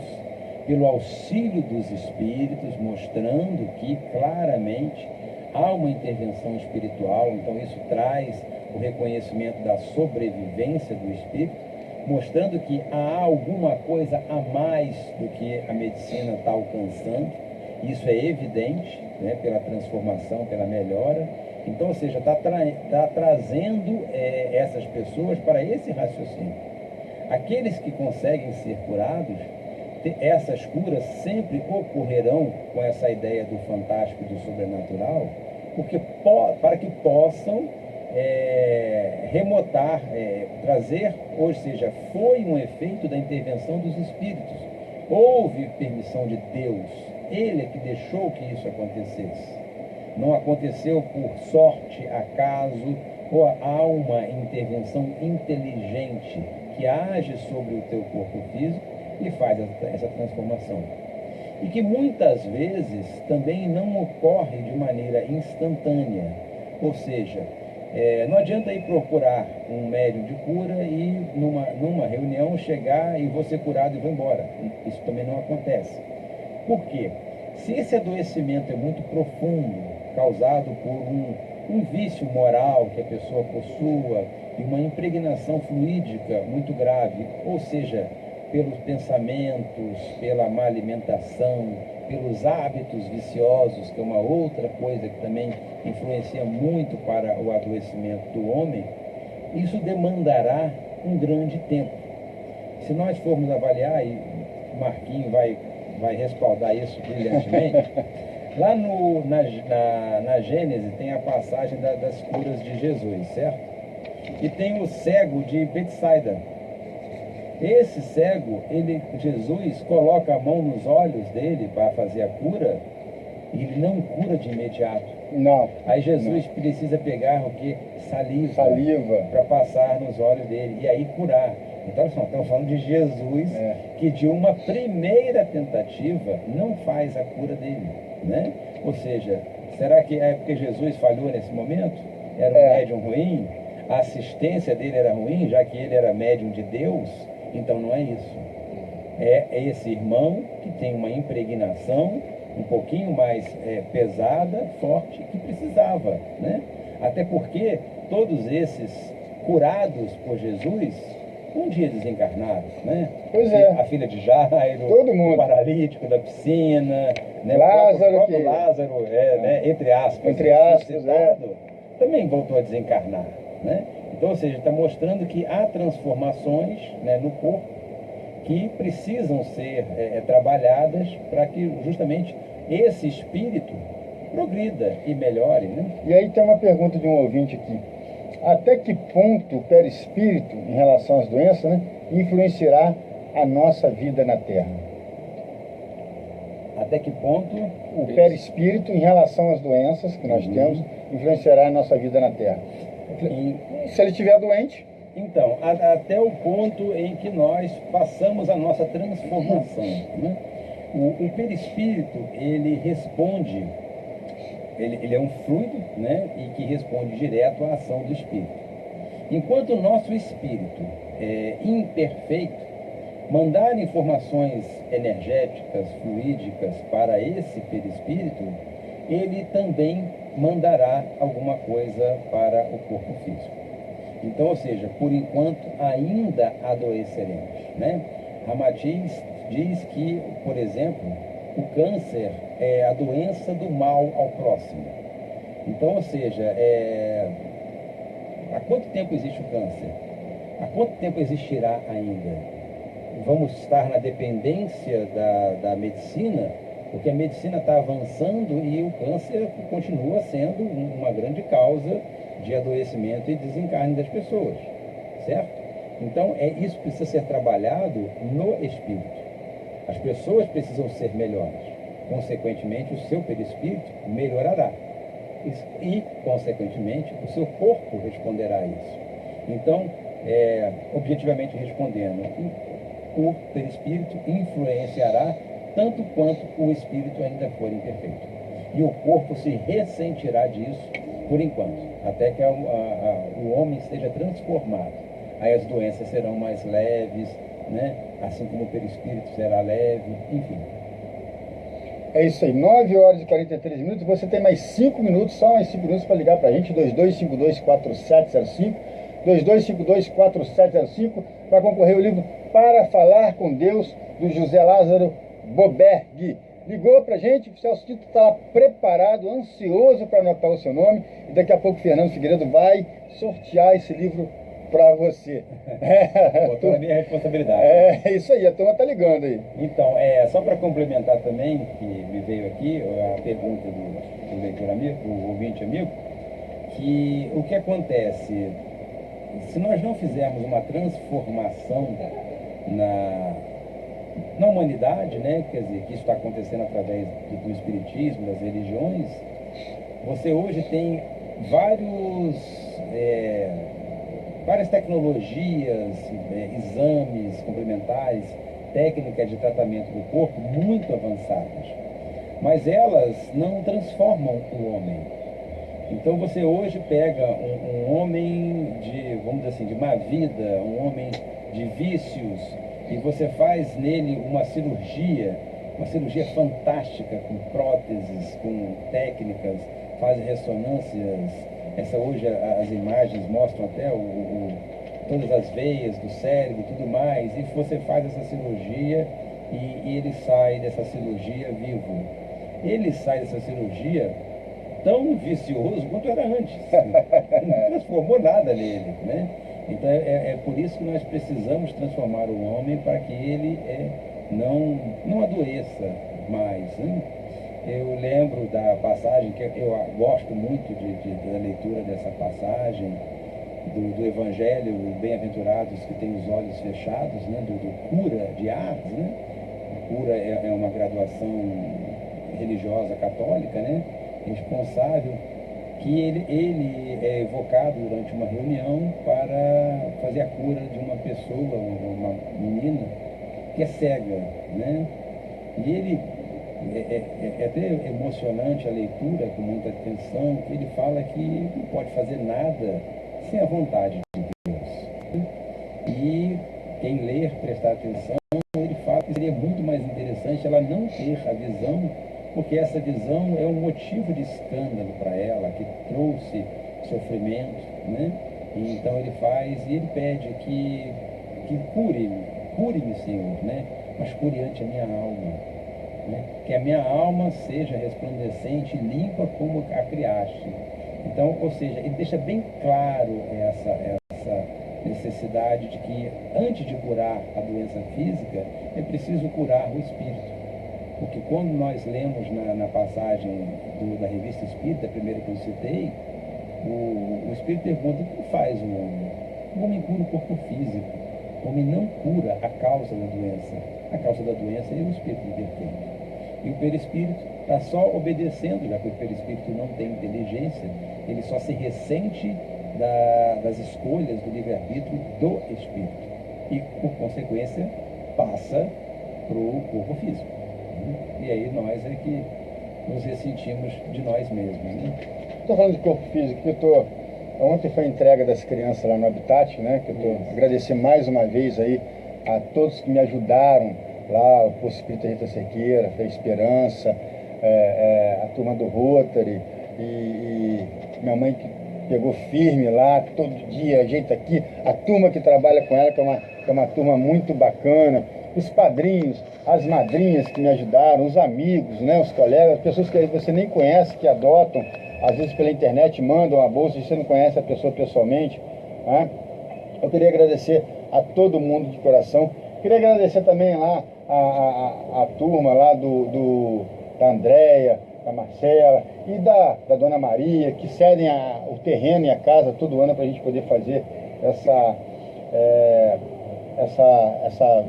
pelo auxílio dos espíritos, mostrando que claramente há uma intervenção espiritual. Então isso traz o reconhecimento da sobrevivência do espírito, mostrando que há alguma coisa a mais do que a medicina está alcançando. Isso é evidente, né, pela transformação, pela melhora. Então, ou seja, está trazendo essas pessoas para esse raciocínio. Aqueles que conseguem ser curados, essas curas sempre ocorrerão com essa ideia do fantástico e do sobrenatural, porque para que possam remotar, trazer, ou seja, foi um efeito da intervenção dos espíritos. Houve permissão de Deus, Ele é que deixou que isso acontecesse. Não aconteceu por sorte, acaso, ou há uma intervenção inteligente que age sobre o teu corpo físico e faz essa transformação. E que muitas vezes também não ocorre de maneira instantânea. Ou seja, não adianta ir procurar um médium de cura e numa reunião chegar e você curado e vou embora. Isso também não acontece. Por quê? Se esse adoecimento é muito profundo, causado por um vício moral que a pessoa possua e uma impregnação fluídica muito grave, ou seja, pelos pensamentos, pela má alimentação, pelos hábitos viciosos, que é uma outra coisa que também influencia muito para o adoecimento do homem, isso demandará um grande tempo. Se nós formos avaliar, e Marquinhos vai respaldar isso brilhantemente, lá na Gênesis tem a passagem das curas de Jesus, certo? E tem o cego de Betsaida. Esse cego, Jesus coloca a mão nos olhos dele para fazer a cura, e ele não cura de imediato. Não. Aí Jesus precisa pegar o que? Saliva. Para passar nos olhos dele e aí curar. Então, estamos falando de Jesus, que de uma primeira tentativa não faz a cura dele, né? Ou seja, será que é porque Jesus falhou nesse momento? Era um médium ruim? A assistência dele era ruim, já que ele era médium de Deus? Então não é isso. É esse irmão que tem uma impregnação um pouquinho mais pesada, forte, que precisava, né? Até porque todos esses curados por Jesus, um dia desencarnaram, né? Pois é. A filha de Jairo, todo mundo. O paralítico da piscina, né? Lázaro, o próprio Lázaro, né? Entre aspas, também voltou a desencarnar, né? Então, ou seja, está mostrando que há transformações, né, no corpo que precisam ser trabalhadas para que justamente esse espírito progrida e melhore, né? E aí tem uma pergunta de um ouvinte aqui. Até que ponto o perispírito, em relação às doenças, né, influenciará a nossa vida na Terra? Até que ponto o perispírito, em relação às doenças que nós temos, influenciará a nossa vida na Terra? Se ele estiver doente... Então, até o ponto em que nós passamos a nossa transformação, né? O perispírito, ele responde, ele é um fluido, né? E que responde direto à ação do espírito. Enquanto o nosso espírito é imperfeito, mandar informações energéticas, fluídicas para esse perispírito, ele também mandará alguma coisa para o corpo físico. Então, ou seja, por enquanto ainda adoeceremos, né? Ramatiz diz que, por exemplo, o câncer é a doença do mal ao próximo. Então, ou seja, há quanto tempo existe o câncer? Há quanto tempo existirá ainda? Vamos estar na dependência da medicina, porque a medicina está avançando e o câncer continua sendo uma grande causa de adoecimento e desencarne das pessoas, certo? Então, isso precisa ser trabalhado no espírito. As pessoas precisam ser melhores. Consequentemente, o seu perispírito melhorará. e, consequentemente, o seu corpo responderá a isso. Então, objetivamente respondendo, o perispírito influenciará tanto quanto o espírito ainda for imperfeito. E o corpo se ressentirá disso por enquanto, até que o homem esteja transformado. Aí as doenças serão mais leves, né? Assim como o perispírito será leve, enfim. É isso aí, 9 horas e 43 minutos. Você tem mais 5 minutos, só mais 5 minutos para ligar para a gente, 22524705, 22524705, para concorrer o livro Para Falar com Deus, do José Lázaro Boberg. Ligou para a gente, o Celso Tito está preparado, ansioso para anotar o seu nome, e daqui a pouco o Fernando Figueiredo vai sortear esse livro para você. Botou na minha responsabilidade. É isso aí, a turma está ligando aí. Então, só para complementar também, que me veio aqui, a pergunta do leitor amigo, do ouvinte amigo, que o que acontece, se nós não fizermos uma transformação na humanidade, né? Quer dizer, que isso está acontecendo através do espiritismo, das religiões, você hoje tem várias tecnologias, exames complementares, técnicas de tratamento do corpo muito avançadas, mas elas não transformam o homem. Então você hoje pega um homem vamos dizer assim, de má vida, um homem de vícios, e você faz nele uma cirurgia fantástica, com próteses, com técnicas, faz ressonâncias. Hoje as imagens mostram até todas as veias do cérebro e tudo mais, e você faz essa cirurgia e ele sai dessa cirurgia vivo. Ele sai dessa cirurgia tão vicioso quanto era antes. Não transformou nada nele, né? Então é por isso que nós precisamos transformar o homem para que ele não adoeça mais, né? Eu lembro da passagem, que eu gosto muito da leitura dessa passagem, do Evangelho, bem-aventurados que têm os olhos fechados, né? do cura de Ars, né? O cura é uma graduação religiosa católica, né? Responsável, que ele é evocado durante uma reunião para fazer a cura de uma pessoa, uma menina, que é cega, né? E ele, é até emocionante a leitura, com muita atenção, que ele fala que não pode fazer nada sem a vontade de Deus. E quem ler, prestar atenção, ele fala que seria muito mais interessante ela não ter a visão, porque essa visão é um motivo de escândalo para ela, que trouxe sofrimento, né? E então ele pede que cure-me, Senhor, né? Mas cure ante a minha alma, né? Que a minha alma seja resplandecente e limpa como a criaste. Então, ou seja, ele deixa bem claro essa necessidade de que, antes de curar a doença física, é preciso curar o espírito. Porque quando nós lemos na passagem da Revista Espírita, a primeira que eu citei, o Espírito pergunta: o que faz o homem? O homem cura o corpo físico. O homem não cura a causa da doença. A causa da doença é o Espírito imperfeito. E o perispírito está só obedecendo, já que o perispírito não tem inteligência, ele só se ressente das escolhas do livre-arbítrio do espírito. E, por consequência, passa para o corpo físico. E aí nós é que nos ressentimos de nós mesmos, né? Estou falando de corpo físico, que ontem foi a entrega das crianças lá no Habitat, né? Que eu estou agradecendo mais uma vez aí a todos que me ajudaram lá, o Poço Espírita Rita Cerqueira, Fé Esperança, a turma do Rotary, e minha mãe que pegou firme lá, todo dia, ajeita aqui, a turma que trabalha com ela, que é uma turma muito bacana, os padrinhos, as madrinhas que me ajudaram, os amigos, né, os colegas, as pessoas que você nem conhece, que adotam, às vezes pela internet, mandam a bolsa, você não conhece a pessoa pessoalmente, né? Eu queria agradecer a todo mundo de coração. Queria agradecer também lá a turma lá da Andréia, da Marcela e da Dona Maria, que cedem o terreno e a casa todo ano para a gente poder fazer essa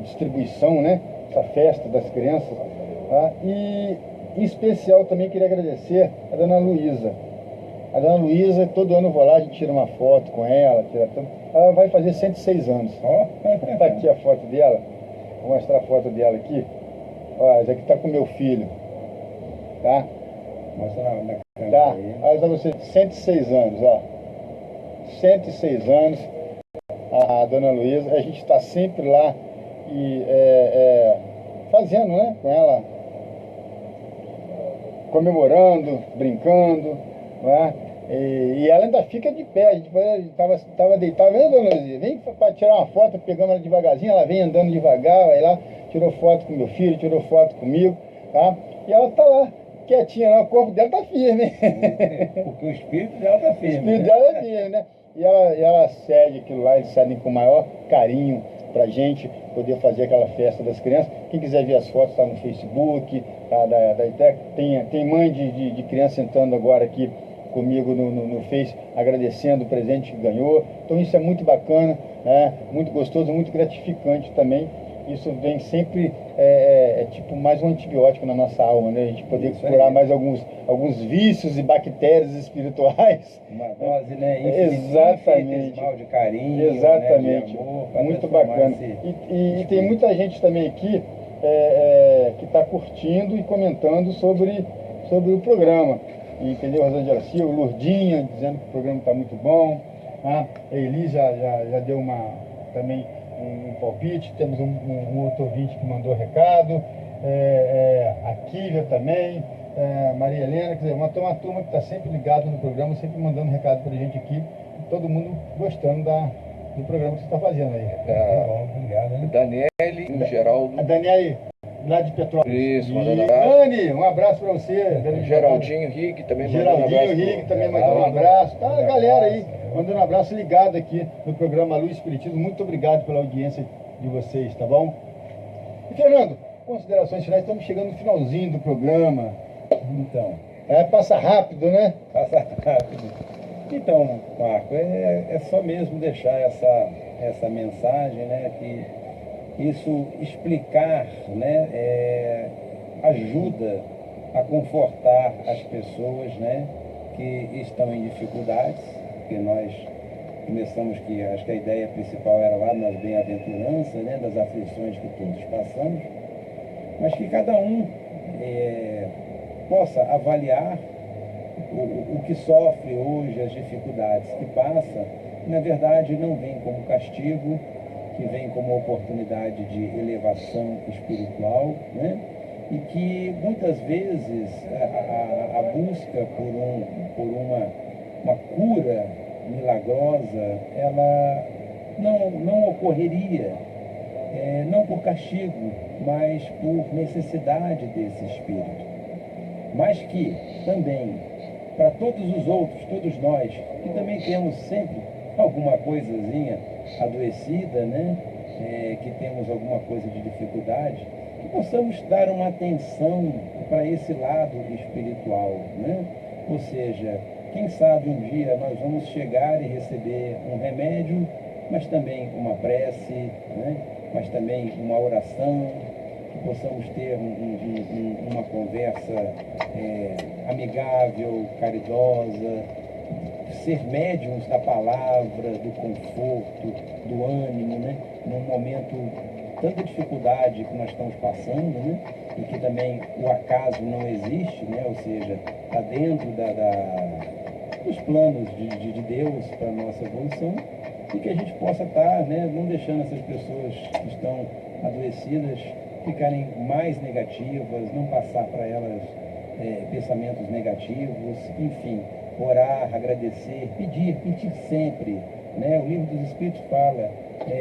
distribuição, né? Essa festa das crianças. Tá? E em especial também queria agradecer a Dona Luísa. A dona Luísa, todo ano eu vou lá, a gente tira uma foto com ela, ela vai fazer 106 anos. Tá aqui a foto dela, vou mostrar a foto dela aqui. Olha, essa aqui tá com meu filho, tá? Mostra na câmera Tá, aí. olha pra você, 106 anos, ó. 106 anos, a dona Luísa, a gente está sempre lá e fazendo, né, com ela, comemorando, brincando, né? E ela ainda fica de pé. A gente tava deitado, vem, dona Luísa, vem para tirar uma foto, pegamos ela devagarzinho, ela vem andando devagar, vai lá, tirou foto com meu filho, tirou foto comigo, tá? E ela tá lá, quietinha lá, o corpo dela tá firme. Porque o espírito dela tá firme. O espírito dela é firme, né? E ela cede aquilo lá, eles cedem com o maior carinho pra gente poder fazer aquela festa das crianças. Quem quiser ver as fotos, tá no Facebook, tá, da ITEC. Tem mãe de criança sentando agora aqui comigo no Face, agradecendo o presente que ganhou. Então isso é muito bacana, né? Muito gostoso, muito gratificante também. Isso vem sempre, tipo mais um antibiótico na nossa alma, né? A gente poder curar mais alguns vícios e bactérias espirituais. Uma dose, né? Exatamente. De carinho, exatamente. Né, de amor, muito bacana. E tem muita gente também aqui que está curtindo e comentando sobre o programa. Entendeu? Rosângela Silva, Lourdinha, dizendo que o programa está muito bom. A Eli já deu também um palpite. Temos um outro ouvinte que mandou recado. A Kívia também. Maria Helena, quer dizer, uma turma que está sempre ligada no programa, sempre mandando recado para a gente aqui. Todo mundo gostando do programa que você está fazendo aí. Bom, obrigado, né? Daniele, o Geraldo. A Daniele, lá de Petrópolis. Isso, mandando abraço. Dani, um abraço para você. Geraldinho Rig também mandando um abraço. Geraldinho Rig também mandando um abraço. Tá, a galera aí mandando um abraço ligado aqui no programa Luz Espiritismo. Muito obrigado pela audiência de vocês, tá bom? E Fernando, considerações finais, estamos chegando no finalzinho do programa. Então. Passa rápido, né? Passa rápido. Então, Marco, é só mesmo deixar essa mensagem, né? Que isso explicar, né? Ajuda a confortar as pessoas, né? Que estão em dificuldades, porque nós começamos acho que a ideia principal era lá nas bem-aventuranças, né? Das aflições que todos passamos, mas que cada um possa avaliar o que sofre hoje, as dificuldades que passa, na verdade não vem como castigo, que vem como oportunidade de elevação espiritual, né? E que muitas vezes a busca por uma cura milagrosa, ela não ocorreria, não por castigo, mas por necessidade desse espírito. Mas que também, para todos os outros, todos nós, que também temos sempre alguma coisazinha adoecida, né? Que temos alguma coisa de dificuldade, que possamos dar uma atenção para esse lado espiritual, né? Ou seja, quem sabe um dia nós vamos chegar e receber um remédio, mas também uma prece, né? Mas também uma oração, que possamos ter uma conversa amigável, caridosa, ser médiuns da palavra, do conforto, do ânimo, né? Num momento tanta dificuldade que nós estamos passando, né? E que também o acaso não existe, né? Ou seja, está dentro dos planos de Deus para a nossa evolução, e que a gente possa estar, né? Não deixando essas pessoas que estão adoecidas ficarem mais negativas, não passar para elas pensamentos negativos, enfim, orar, agradecer, pedir sempre, né? O Livro dos Espíritos fala,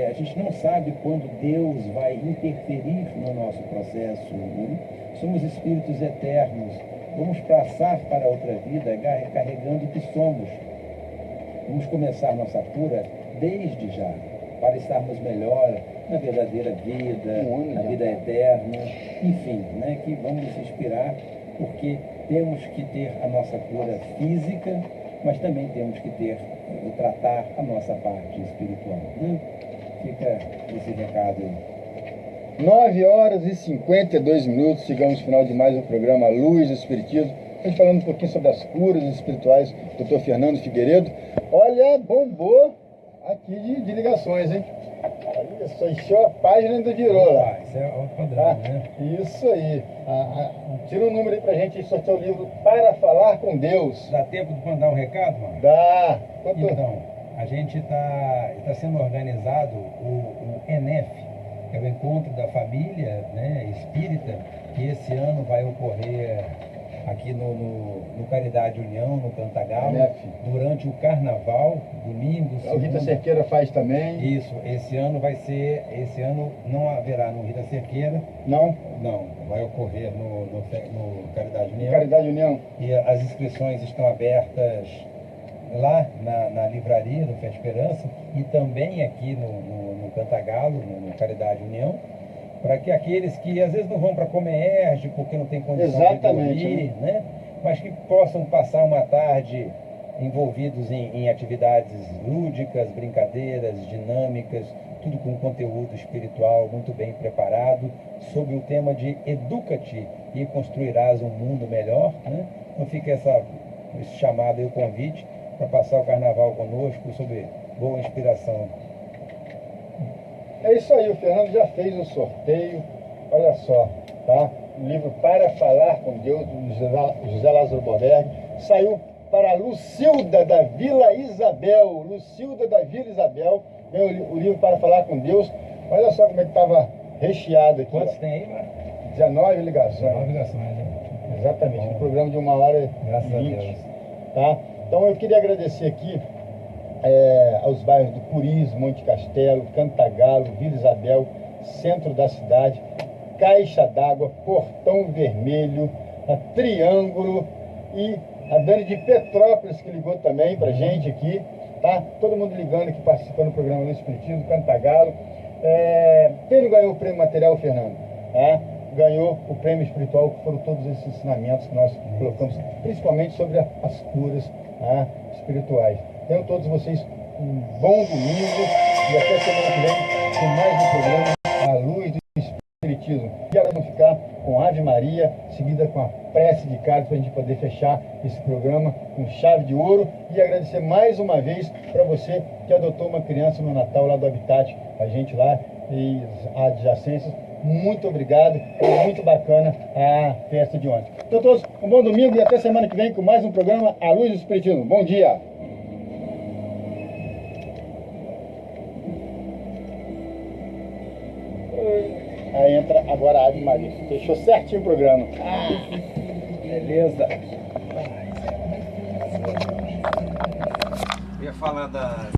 a gente não sabe quando Deus vai interferir no nosso processo, né? Somos espíritos eternos, vamos passar para outra vida carregando o que somos. Vamos começar nossa cura desde já, para estarmos melhor na verdadeira vida, na vida eterna, enfim, né? Que vamos nos inspirar, porque temos que ter a nossa cura física, mas também temos que tratar a nossa parte espiritual, né? Fica esse recado aí. 9 horas e 52 minutos, chegamos ao final de mais um programa Luz do Espiritismo. A gente falando um pouquinho sobre as curas espirituais, Dr. Fernando Figueiredo. Olha, bombou aqui de ligações, hein? Olha só, encheu a página do virou lá. Isso é o padrão, né? Isso aí. Tira um número aí pra gente sortear o livro Para Falar com Deus. Dá tempo de mandar um recado, mano? Dá. Então, a gente está sendo organizado o ENEF, que é o Encontro da Família, né, Espírita, que esse ano vai ocorrer aqui no Caridade União, no Cantagalo, durante o Carnaval, domingo, O Rita Cerqueira faz também. Isso, esse ano não haverá no Rita Cerqueira. Não? Não, vai ocorrer no Caridade União. Caridade União. E as inscrições estão abertas lá na livraria do Fé Esperança e também aqui no Cantagalo, no Caridade União, para que aqueles que às vezes não vão para Comerge porque não tem condição de dormir, né? Mas que possam passar uma tarde envolvidos em atividades lúdicas, brincadeiras, dinâmicas, tudo com conteúdo espiritual muito bem preparado, sob o tema de Educa-te e construirás um mundo melhor, né? Então fica esse chamado e o convite para passar o carnaval conosco sob boa inspiração. É isso aí, o Fernando já fez o sorteio, olha só, tá? O livro Para Falar com Deus, do José Lázaro Boberg, saiu para a Lucilda da Vila Isabel. Lucilda da Vila Isabel, ganhou o livro Para Falar com Deus. Olha só como é que estava recheado aqui. Quantos tem aí, mano? 19 ligações. 19 ligações, né? Exatamente, um programa de 1h20. Graças a Deus. Tá? Então eu queria agradecer aqui aos bairros do Puris, Monte Castelo, Cantagalo, Vila Isabel, centro da cidade, Caixa d'Água, Portão Vermelho, Triângulo e a Dani de Petrópolis que ligou também pra gente aqui, tá? Todo mundo ligando aqui, participando do programa no Espiritismo, Cantagalo. Quem não ganhou o prêmio material, Fernando? Ganhou o prêmio espiritual, que foram todos esses ensinamentos que nós colocamos, principalmente sobre as curas espirituais. Tenham todos vocês um bom domingo e até semana que vem com mais um programa A Luz do Espiritismo. E agora vamos ficar com Ave Maria, seguida com a prece de Cálice, para a gente poder fechar esse programa com chave de ouro e agradecer mais uma vez para você que adotou uma criança no Natal lá do Habitat, a gente lá e adjacências. Muito obrigado, foi muito bacana a festa de ontem. Então todos, um bom domingo e até semana que vem com mais um programa A Luz do Espiritismo. Bom dia! Aí entra agora a Ave Maria. Fechou certinho o programa. Beleza. Eu ia falar da